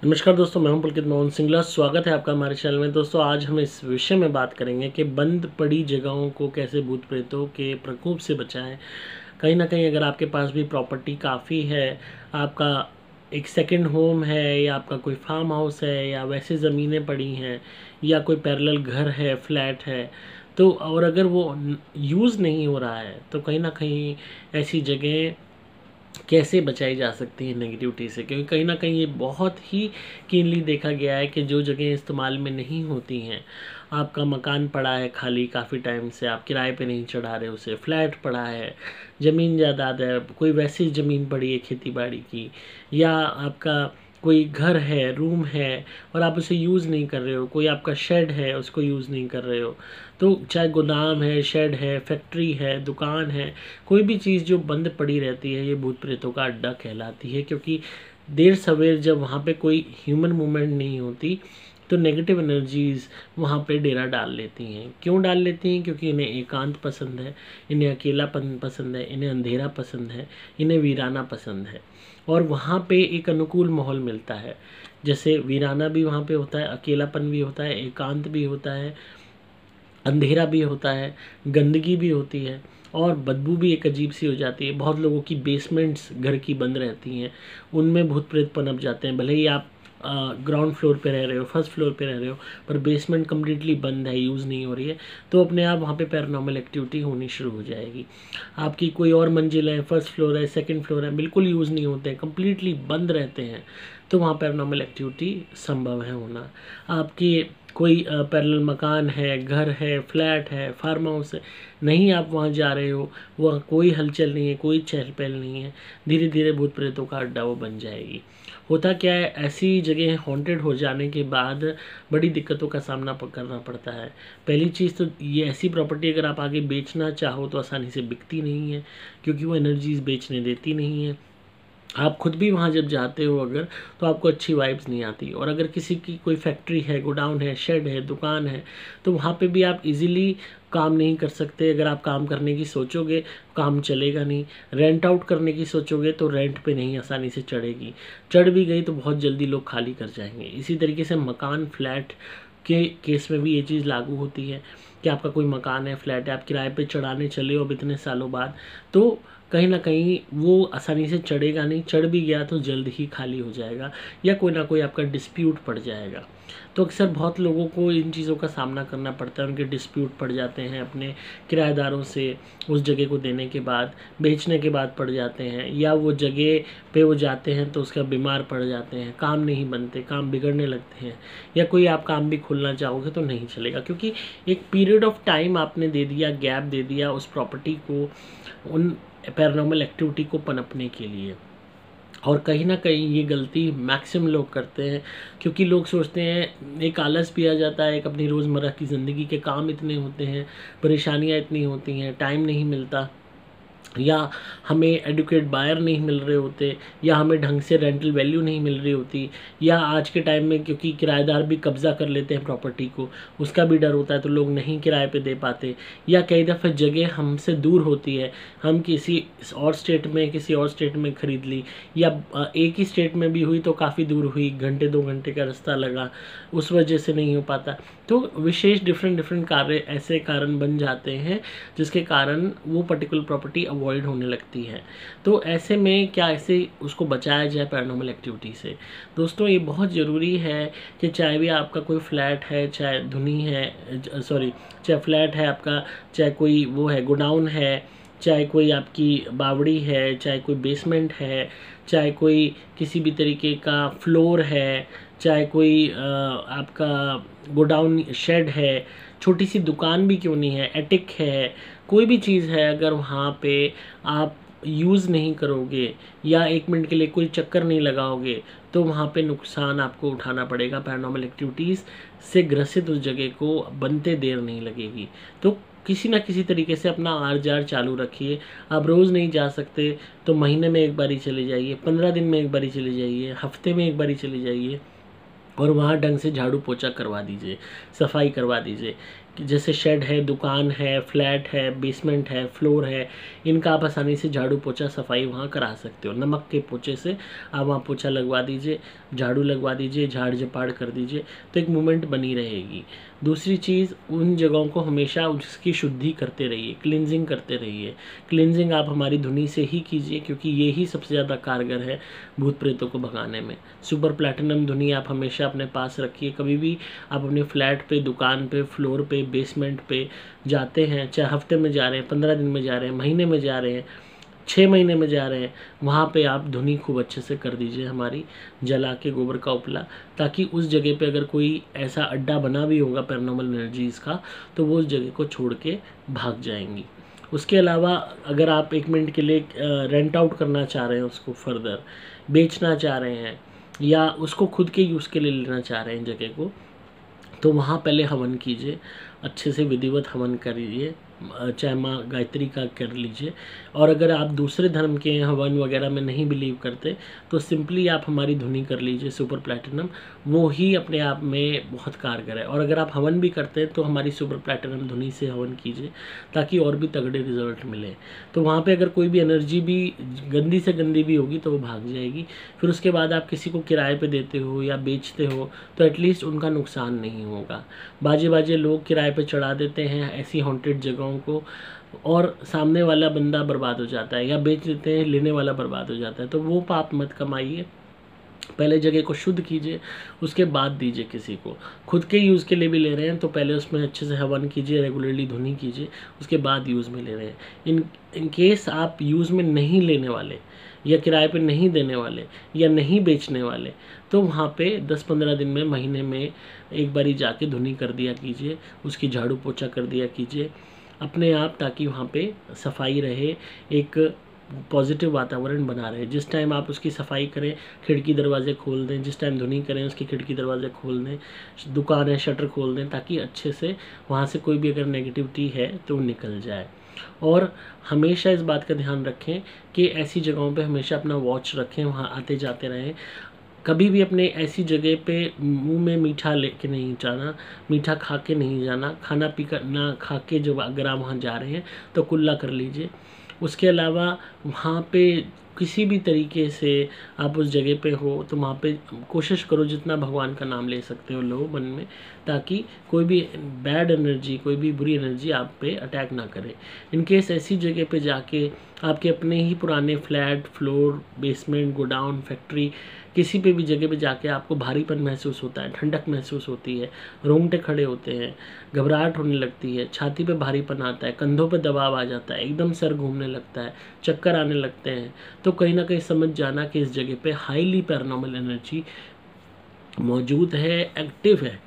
नमस्कार दोस्तों, मैं हूं पुलकित मोहन सिंगला। स्वागत है आपका हमारे चैनल में। दोस्तों, आज हम इस विषय में बात करेंगे कि बंद पड़ी जगहों को कैसे भूत प्रेतों के प्रकोप से बचाएं। कहीं ना कहीं अगर आपके पास भी प्रॉपर्टी काफ़ी है, आपका एक सेकंड होम है या आपका कोई फार्म हाउस है या वैसे ज़मीनें पड़ी हैं या कोई पैरेलल घर है, फ्लैट है, तो और अगर वो यूज़ नहीं हो रहा है तो कहीं ना कहीं ऐसी जगह कैसे बचाई जा सकती है नेगेटिविटी से। क्योंकि कहीं ना कहीं ये बहुत ही कीनली देखा गया है कि जो जगह इस्तेमाल में नहीं होती हैं, आपका मकान पड़ा है खाली काफ़ी टाइम से, आप किराए पे नहीं चढ़ा रहे उसे, फ्लैट पड़ा है, ज़मीन जायदाद है, कोई वैसी ज़मीन पड़ी है खेती बाड़ी की, या आपका कोई घर है, रूम है और आप उसे यूज़ नहीं कर रहे हो, कोई आपका शेड है उसको यूज़ नहीं कर रहे हो, तो चाहे गोदाम है, शेड है, फैक्ट्री है, दुकान है, कोई भी चीज़ जो बंद पड़ी रहती है, ये भूत प्रेतों का अड्डा कहलाती है। क्योंकि देर सवेर जब वहाँ पे कोई ह्यूमन मूवमेंट नहीं होती तो नेगेटिव एनर्जीज़ वहाँ पे डेरा डाल लेती हैं। क्यों डाल लेती हैं? क्योंकि इन्हें एकांत पसंद है, इन्हें अकेलापन पसंद है, इन्हें अंधेरा पसंद है, इन्हें वीराना पसंद है और वहाँ पे एक अनुकूल माहौल मिलता है। जैसे वीराना भी वहाँ पे होता है, अकेलापन भी होता है, एकांत भी होता है, अंधेरा भी होता है, गंदगी भी होती है और बदबू भी एक अजीब सी हो जाती है। बहुत लोगों की बेसमेंट्स घर की बंद रहती हैं, उनमें भूत प्रेत पनप जाते हैं। भले ही आप ग्राउंड फ्लोर पे रह रहे हो, फर्स्ट फ्लोर पे रह रहे हो, पर बेसमेंट कम्प्लीटली बंद है, यूज़ नहीं हो रही है, तो अपने आप वहाँ पे पैरानॉर्मल एक्टिविटी होनी शुरू हो जाएगी। आपकी कोई और मंजिल है, फर्स्ट फ्लोर है, सेकंड फ्लोर है, बिल्कुल यूज़ नहीं होते हैं, कम्प्लीटली बंद रहते हैं, तो वहाँ पैरानॉर्मल एक्टिविटी संभव है होना। आपकी कोई पैरेलल मकान है, घर है, फ्लैट है, फार्म हाउस है, नहीं आप वहाँ जा रहे हो, वहाँ कोई हलचल नहीं है, कोई चहल पहल नहीं है, धीरे धीरे भूत प्रेतों का अड्डा वो बन जाएगी। होता क्या है, ऐसी जगह हॉन्टेड हो जाने के बाद बड़ी दिक्कतों का सामना करना पड़ता है। पहली चीज़ तो ये, ऐसी प्रॉपर्टी अगर आप आगे बेचना चाहो तो आसानी से बिकती नहीं है, क्योंकि वो एनर्जीज बेचने देती नहीं है। आप खुद भी वहाँ जब जाते हो अगर, तो आपको अच्छी वाइब्स नहीं आती। और अगर किसी की कोई फैक्ट्री है, गोडाउन है, शेड है, दुकान है, तो वहाँ पे भी आप इजीली काम नहीं कर सकते। अगर आप काम करने की सोचोगे, काम चलेगा नहीं। रेंट आउट करने की सोचोगे तो रेंट पे नहीं आसानी से चढ़ेगी, चढ़ भी गई तो बहुत जल्दी लोग खाली कर जाएंगे। इसी तरीके से मकान, फ्लैट के केस में भी ये चीज़ लागू होती है कि आपका कोई मकान है, फ्लैट है, आप किराए पे चढ़ाने चले हो अब इतने सालों बाद, तो कहीं ना कहीं वो आसानी से चढ़ेगा नहीं, चढ़ भी गया तो जल्द ही खाली हो जाएगा या कोई ना कोई आपका डिस्प्यूट पड़ जाएगा। तो अक्सर बहुत लोगों को इन चीज़ों का सामना करना पड़ता है, उनके डिस्प्यूट पड़ जाते हैं अपने किराएदारों से, उस जगह को देने के बाद, बेचने के बाद पड़ जाते हैं, या वो जगह पे वो जाते हैं तो उसका बीमार पड़ जाते हैं, काम नहीं बनते, काम बिगड़ने लगते हैं, या कोई आप काम भी खोलना चाहोगे तो नहीं चलेगा, क्योंकि एक पीरियड ऑफ टाइम आपने दे दिया, गैप दे दिया उस प्रॉपर्टी को, उन पैरानॉर्मल एक्टिविटी को पनपने के लिए। और कहीं ना कहीं ये गलती मैक्सिमम लोग करते हैं, क्योंकि लोग सोचते हैं, एक आलस भी आ जाता है, एक अपनी रोज़मर्रा की ज़िंदगी के काम इतने होते हैं, परेशानियां इतनी होती हैं, टाइम नहीं मिलता, या हमें एडुकेट बायर नहीं मिल रहे होते, या हमें ढंग से रेंटल वैल्यू नहीं मिल रही होती, या आज के टाइम में क्योंकि किराएदार भी कब्ज़ा कर लेते हैं प्रॉपर्टी को, उसका भी डर होता है तो लोग नहीं किराए पे दे पाते, या कई दफ़े जगह हमसे दूर होती है, हम किसी और स्टेट में, किसी और स्टेट में ख़रीद ली, या एक ही स्टेट में भी हुई तो काफ़ी दूर हुई, घंटे 2 घंटे का रास्ता लगा, उस वजह से नहीं हो पाता। तो विशेष डिफरेंट कार्य ऐसे कारण बन जाते हैं जिसके कारण वो पर्टिकुलर प्रॉपर्टी अवॉइड होने लगती है। तो ऐसे में क्या ऐसे उसको बचाया जाए पैरानॉर्मल एक्टिविटी से? दोस्तों, ये बहुत ज़रूरी है कि चाहे भी आपका कोई फ्लैट है, चाहे धुनी है, सॉरी, चाहे फ्लैट है आपका, चाहे कोई वो है गोडाउन है, चाहे कोई आपकी बावड़ी है, चाहे कोई बेसमेंट है, चाहे कोई किसी भी तरीके का फ्लोर है, चाहे कोई आपका गोडाउन शेड है, छोटी सी दुकान भी क्यों नहीं है, एटिक है, कोई भी चीज़ है, अगर वहाँ पे आप यूज़ नहीं करोगे या 1 मिनट के लिए कोई चक्कर नहीं लगाओगे तो वहाँ पे नुकसान आपको उठाना पड़ेगा। पैरानॉर्मल एक्टिविटीज़ से ग्रसित उस जगह को बनते देर नहीं लगेगी। तो किसी ना किसी तरीके से अपना आर जार चालू रखिए। आप रोज़ नहीं जा सकते तो महीने में एक बारी चले जाइए, 15 दिन में एक बारी चले जाइए, हफ्ते में एक बारी चले जाइए और वहाँ ढंग से झाड़ू पोछा करवा दीजिए, सफाई करवा दीजिए। जैसे शेड है, दुकान है, फ्लैट है, बेसमेंट है, फ्लोर है, इनका आप आसानी से झाड़ू पोछा सफाई वहाँ करा सकते हो। नमक के पोछे से आप वहाँ पोछा लगवा दीजिए, झाड़ू लगवा दीजिए, झाड़ झपाड़ कर दीजिए, तो एक मूवमेंट बनी रहेगी। दूसरी चीज़, उन जगहों को हमेशा उसकी शुद्धि करते रहिए, क्लिनजिंग करते रहिए। क्लिनजिंग आप हमारी धुनी से ही कीजिए, क्योंकि ये ही सबसे ज़्यादा कारगर है भूत प्रेतों को भगाने में। सुपर प्लैटिनम धुनी आप हमेशा अपने पास रखिए। कभी भी आप अपने फ्लैट पे, दुकान पे, फ्लोर पे, बेसमेंट पे जाते हैं, चाहे हफ्ते में जा रहे हैं, 15 दिन में जा रहे हैं, महीने में जा रहे हैं, 6 महीने में जा रहे हैं, वहाँ पे आप धुनी खूब अच्छे से कर दीजिए हमारी, जला के गोबर का उपला, ताकि उस जगह पे अगर कोई ऐसा अड्डा बना भी होगा पैरानॉर्मल एनर्जीज़ का, तो वो उस जगह को छोड़ के भाग जाएंगी। उसके अलावा अगर आप 1 मिनट के लिए रेंट आउट करना चाह रहे हैं, उसको फर्दर बेचना चाह रहे हैं, या उसको खुद के यूज़ के लिए लेना चाह रहे हैं जगह को, तो वहाँ पहले हवन कीजिए, अच्छे से विधिवत हवन करिए, चाहे माँ गायत्री का कर लीजिए। और अगर आप दूसरे धर्म के हवन वगैरह में नहीं बिलीव करते, तो सिंपली आप हमारी धुनी कर लीजिए सुपर प्लैटिनम, वो ही अपने आप में बहुत कारगर है। और अगर आप हवन भी करते हैं तो हमारी सुपर प्लैटिनम धुनी से हवन कीजिए, ताकि और भी तगड़े रिजल्ट मिले। तो वहाँ पे अगर कोई भी एनर्जी भी गंदी से गंदी भी होगी तो वो भाग जाएगी। फिर उसके बाद आप किसी को किराए पे देते हो या बेचते हो, तो एटलीस्ट उनका नुकसान नहीं होगा। बाजे बाजे लोग किराए पे चढ़ा देते हैं ऐसी हॉन्टेड जगहों को, और सामने वाला बंदा बर्बाद हो जाता है, या बेच देते हैं, लेने वाला बर्बाद हो जाता है। तो वो पाप मत कमाइए, पहले जगह को शुद्ध कीजिए, उसके बाद दीजिए किसी को। खुद के यूज़ के लिए भी ले रहे हैं तो पहले उसमें अच्छे से हवन कीजिए, रेगुलरली धुनी कीजिए, उसके बाद यूज़ में ले रहे हैं। इन केस आप यूज़ में नहीं लेने वाले, या किराए पे नहीं देने वाले, या नहीं बेचने वाले, तो वहाँ पे 10-15 दिन में, महीने में एक बारी जाके धुनी कर दिया कीजिए, उसकी झाड़ू पोछा कर दिया कीजिए अपने आप, ताकि वहाँ पे सफाई रहे, एक पॉजिटिव वातावरण बना रहे। जिस टाइम आप उसकी सफाई करें, खिड़की दरवाजे खोल दें, जिस टाइम धुनी करें उसकी खिड़की दरवाजे खोल दें, दुकान है शटर खोल दें, ताकि अच्छे से वहाँ से कोई भी अगर नेगेटिविटी है तो वो निकल जाए। और हमेशा इस बात का ध्यान रखें कि ऐसी जगहों पे हमेशा अपना वॉच रखें, वहाँ आते जाते रहें। कभी भी अपने ऐसी जगह पे मुंह में मीठा लेके नहीं जाना, मीठा खा के नहीं जाना, खाना पी कर ना खा के, जब अगर आप वहाँ जा रहे हैं तो कुल्ला कर लीजिए। उसके अलावा वहाँ पे किसी भी तरीके से आप उस जगह पे हो तो वहाँ पे कोशिश करो जितना भगवान का नाम ले सकते हो लो मन में, ताकि कोई भी बैड एनर्जी, कोई भी बुरी एनर्जी आप पे अटैक ना करे। इन केस ऐसी जगह पे जाके आपके अपने ही पुराने flat, floor, basement, godown, factory, किसी पे भी जगह पे जाके आपको भारीपन महसूस होता है, ठंडक महसूस होती है, रोंगटे खड़े होते हैं, घबराहट होने लगती है, छाती पे भारीपन आता है, कंधों पे दबाव आ जाता है, एकदम सर घूमने लगता है, चक्कर आने लगते हैं, तो कहीं ना कहीं समझ जाना कि इस जगह पे हाईली पैरानॉर्मल एनर्जी मौजूद है, एक्टिव है,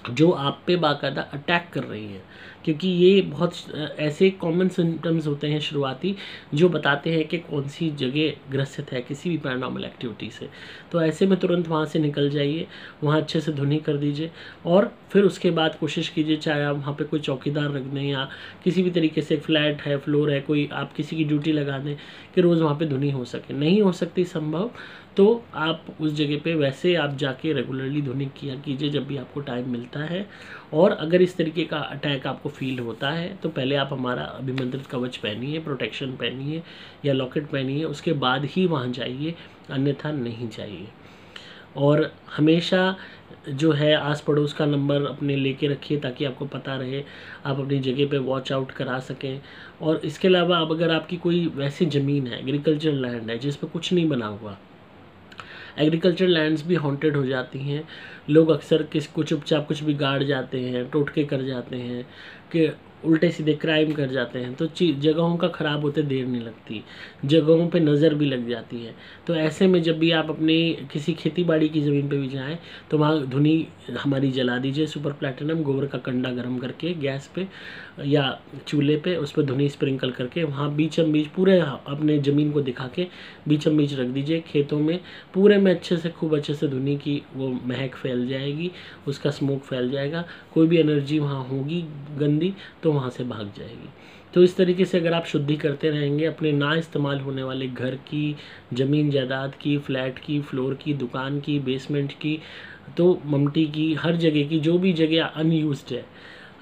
जो आप पे बाकायदा अटैक कर रही है। क्योंकि ये बहुत ऐसे कॉमन सिम्टम्स होते हैं शुरुआती, जो बताते हैं कि कौन सी जगह ग्रसित है किसी भी पैरानॉर्मल एक्टिविटी से। तो ऐसे में तुरंत वहाँ से निकल जाइए, वहाँ अच्छे से धुनी कर दीजिए, और फिर उसके बाद कोशिश कीजिए, चाहे आप वहाँ पे कोई चौकीदार रख दें, या किसी भी तरीके से फ्लैट है, फ्लोर है, कोई आप किसी की ड्यूटी लगा दें कि रोज़ वहाँ पे धुनी हो सके। नहीं हो सकती संभव, तो आप उस जगह पे वैसे आप जाके रेगुलरली धुनी किया कीजिए जब भी आपको टाइम मिलता है। और अगर इस तरीके का अटैक आपको फील होता है तो पहले आप हमारा अभिमंत्रित कवच पहनिए, प्रोटेक्शन पहनिए या लॉकेट पहनिए, उसके बाद ही वहाँ जाइए, अन्यथा नहीं जाइए। और हमेशा जो है आस पड़ोस का नंबर अपने लेके रखिए, ताकि आपको पता रहे, आप अपनी जगह पे वॉच आउट करा सकें। और इसके अलावा अब अगर आपकी कोई वैसी ज़मीन है, एग्रीकल्चर लैंड है जिस पर कुछ नहीं बना हुआ, एग्रीकल्चर लैंड्स भी हॉन्टेड हो जाती हैं, लोग अक्सर चुपचाप कुछ भी गाड़ जाते हैं, टोटके कर जाते हैं, कि उल्टे सीधे क्राइम कर जाते हैं, तो जगहों का ख़राब होते देर नहीं लगती, जगहों पे नज़र भी लग जाती है। तो ऐसे में जब भी आप अपनी किसी खेती बाड़ी की ज़मीन पे भी जाएं तो वहाँ धुनी हमारी जला दीजिए सुपर प्लैटिनम, गोबर का कंडा गर्म करके गैस पे या चूल्हे पे, उस पर धुनी स्प्रिंकल करके वहाँ बीचम बीच पूरे अपने ज़मीन को दिखा के बीचम बीच रख दीजिए खेतों में, पूरे में अच्छे से खूब अच्छे से धुनी की वो महक फैल जाएगी, उसका स्मोक फैल जाएगा, कोई भी एनर्जी वहाँ होगी गंदी तो वहाँ से भाग जाएगी। तो इस तरीके से अगर आप शुद्धि करते रहेंगे अपने ना इस्तेमाल होने वाले घर की, ज़मीन जायदाद की, फ्लैट की, फ्लोर की, दुकान की, बेसमेंट की, तो ममटी की, हर जगह की, जो भी जगह अनयूज्ड है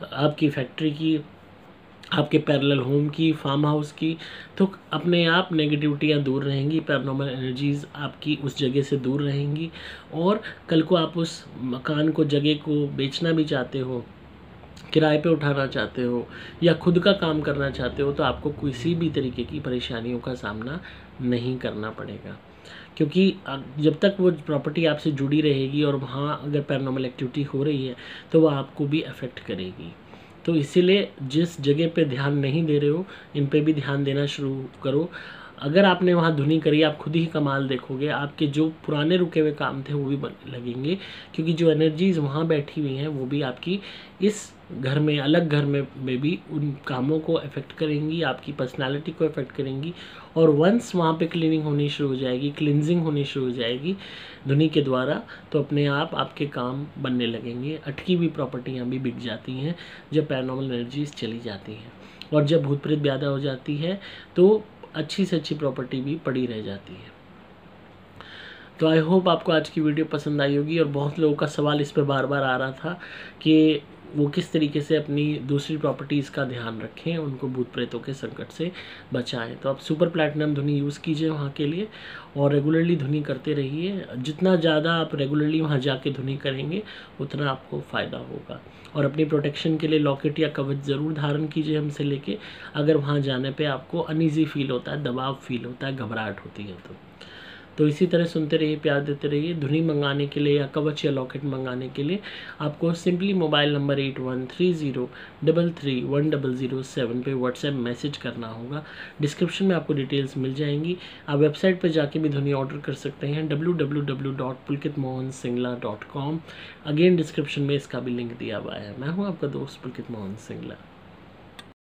आपकी फैक्ट्री की, आपके पैरेलल होम की, फार्म हाउस की, तो अपने आप नेगेटिविटियाँ दूर रहेंगी, पैरानॉर्मल एनर्जीज़ आपकी उस जगह से दूर रहेंगी। और कल को आप उस मकान को, जगह को बेचना भी चाहते हो, किराए पे उठाना चाहते हो या खुद का काम करना चाहते हो, तो आपको किसी भी तरीके की परेशानियों का सामना नहीं करना पड़ेगा। क्योंकि जब तक वो प्रॉपर्टी आपसे जुड़ी रहेगी और वहाँ अगर पैरानॉर्मल एक्टिविटी हो रही है तो वो आपको भी अफेक्ट करेगी। तो इसीलिए जिस जगह पे ध्यान नहीं दे रहे हो, इन पे भी ध्यान देना शुरू करो। अगर आपने वहाँ धुनी करी, आप खुद ही कमाल देखोगे, आपके जो पुराने रुके हुए काम थे वो भी लगेंगे, क्योंकि जो एनर्जीज़ वहाँ बैठी हुई हैं वो भी आपकी इस घर में, अलग घर में भी उन कामों को अफेक्ट करेंगी, आपकी पर्सनालिटी को अफेक्ट करेंगी। और वंस वहाँ पे क्लीनिंग होनी शुरू हो जाएगी, क्लिनजिंग होनी शुरू हो जाएगी धुनी के द्वारा, तो अपने आप आपके काम बनने लगेंगे। अटकी हुई प्रॉपर्टियाँ भी बिक जाती हैं जब पैरानॉर्मल एनर्जीज चली जाती हैं। और जब भूत प्रेत ज़्यादा हो जाती है तो अच्छी से अच्छी प्रॉपर्टी भी पड़ी रह जाती है। तो आई होप आपको आज की वीडियो पसंद आई होगी। और बहुत लोगों का सवाल इस पर बार बार आ रहा था कि वो किस तरीके से अपनी दूसरी प्रॉपर्टीज़ का ध्यान रखें, उनको भूत प्रेतों के संकट से बचाएं। तो आप सुपर प्लैटिनम धुनी यूज़ कीजिए वहाँ के लिए और रेगुलरली धुनी करते रहिए। जितना ज़्यादा आप रेगुलरली वहाँ जाके धुनी करेंगे उतना आपको फ़ायदा होगा। और अपनी प्रोटेक्शन के लिए लॉकेट या कवच ज़रूर धारण कीजिए हमसे लेके, अगर वहाँ जाने पे आपको अनईजी फील होता है, दबाव फील होता है, घबराहट होती है तो इसी तरह सुनते रहिए, प्यार देते रहिए। धुनी मंगाने के लिए या कवच या लॉकेट मंगाने के लिए आपको सिंपली मोबाइल नंबर 8130331007 पे व्हाट्सएप मैसेज करना होगा। डिस्क्रिप्शन में आपको डिटेल्स मिल जाएंगी। आप वेबसाइट पर जाके भी धुनी ऑर्डर कर सकते हैं www.pulkitmohansingla.com। अगेन डिस्क्रिप्शन में इसका भी लिंक दिया हुआ है। मैं हूँ आपका दोस्त पुलकित मोहन सिंगला।